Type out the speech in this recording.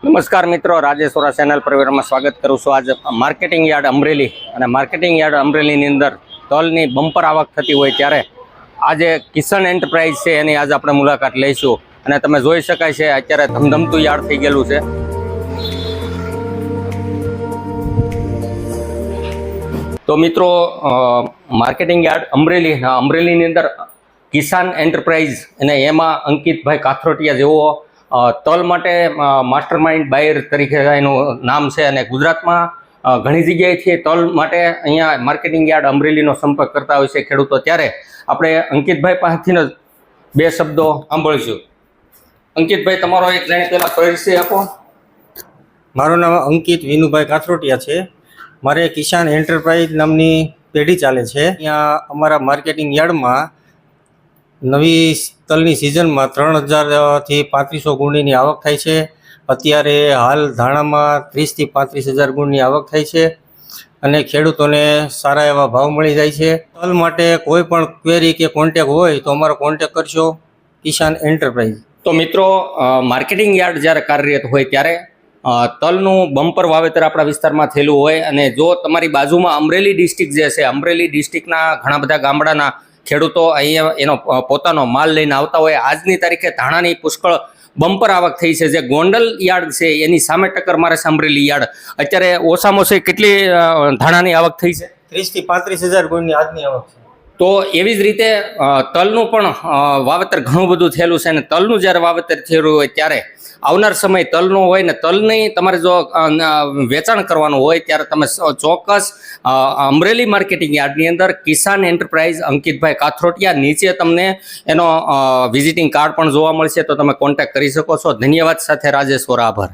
નમસ્કાર મિત્રો, રાજેશ વોરા ચેનલ પરિવારમાં સ્વાગત કરું છું। આજ માર્કેટિંગ યાર્ડ અમરેલી અને માર્કેટિંગ યાર્ડ અમરેલીની અંદર તલની બમ્પર આવક થતી હોય ત્યારે આજે કિશન એન્ટરપ્રાઇઝ છે એની આજે આપણે મુલાકાત લઈશું અને તમે જોઈ શકાય છે અત્યારે ધમધમતું યાર્ડ થઈ ગયેલું છે। તો મિત્રો, માર્કેટિંગ યાર્ડ અમરેલીની અંદર કિસાન એન્ટરપ્રાઇઝ અને એમાં અંકિતભાઈ કાથરોટિયા જેવો તલ માટે માસ્ટર માઇન્ડ બાયર તરીકે એનું નામ છે અને ગુજરાતમાં ઘણી જગ્યાએથી તલ માટે અહીંયા માર્કેટિંગ યાર્ડ અમરેલીનો સંપર્ક કરતા હોય છે ખેડૂતો। ત્યારે આપણે અંકિતભાઈ પાસેથી બે શબ્દો સાંભળીશું। અંકિતભાઈ, તમારો એક જાણી પહેલાં પરિચય આપો। મારું નામ અંકિત વિનુભાઈ કાથરોટિયા છે। મારે કિસાન એન્ટરપ્રાઇઝ નામની પેઢી ચાલે છે। અહીંયા અમારા માર્કેટિંગ યાર્ડમાં નવી તલની સિઝનમાં 3000 થી 3500 ગુણીની આવક થાય છે। અત્યારે હાલ ધાણામાં 30 થી 35,000 ગુણની આવક થાય છે અને ખેડૂતોને સારા એવા ભાવ મળી જાય છે। તલ માટે કોઈ પણ ક્વેરી કે કોન્ટેક હોય તો અમારો કોન્ટેક કરશો કિસાન એન્ટરપ્રાઇઝ। તો મિત્રો, માર્કેટિંગ યાર્ડ જ્યારે કાર્યરત હોય ત્યારે તલનું બમ્પર વાવેતર આપણા વિસ્તારમાં થયેલું હોય અને જો તમારી બાજુમાં અમરેલી ડિસ્ટ્રિક્ટ જે છે, અમરેલી ડિસ્ટ્રિક્ટના ઘણા બધા ગામડાના ખેડૂતો અહીંયા એનો પોતાનો માલ લઈને આવતા હોય। આજની તારીખે ધાણાની પુષ્કળ બમ્પર આવક થઈ છે। જે ગોંડલ યાર્ડ છે એની સામે ટક્કર મારે છે અમરેલી યાર્ડ। અત્યારે ઓછામાં ઓછી કેટલી ધાણાની આવક થઈ છે? 30 થી 35,000 ગુણની આજની આવક છે। તો એવી જ રીતે તલનું પણ વાવેતર ઘણું બધું થયેલું છે અને તલનું જ્યારે વાવેતર થયેલું હોય ત્યારે આવનાર સમય તલનો હોય ને તલની તમારે જો વેચાણ કરવાનું હોય ત્યારે તમે ચોક્કસ અમરેલી માર્કેટિંગ યાર્ડની અંદર કિસાન એન્ટરપ્રાઇઝ અંકિતભાઈ કાથરોટિયા, નીચે તમને એનો વિઝિટિંગ કાર્ડ પણ જોવા મળશે, તો તમે કોન્ટેક્ટ કરી શકો છો। ધન્યવાદ સાથે રાજેશ વોરા, આભાર।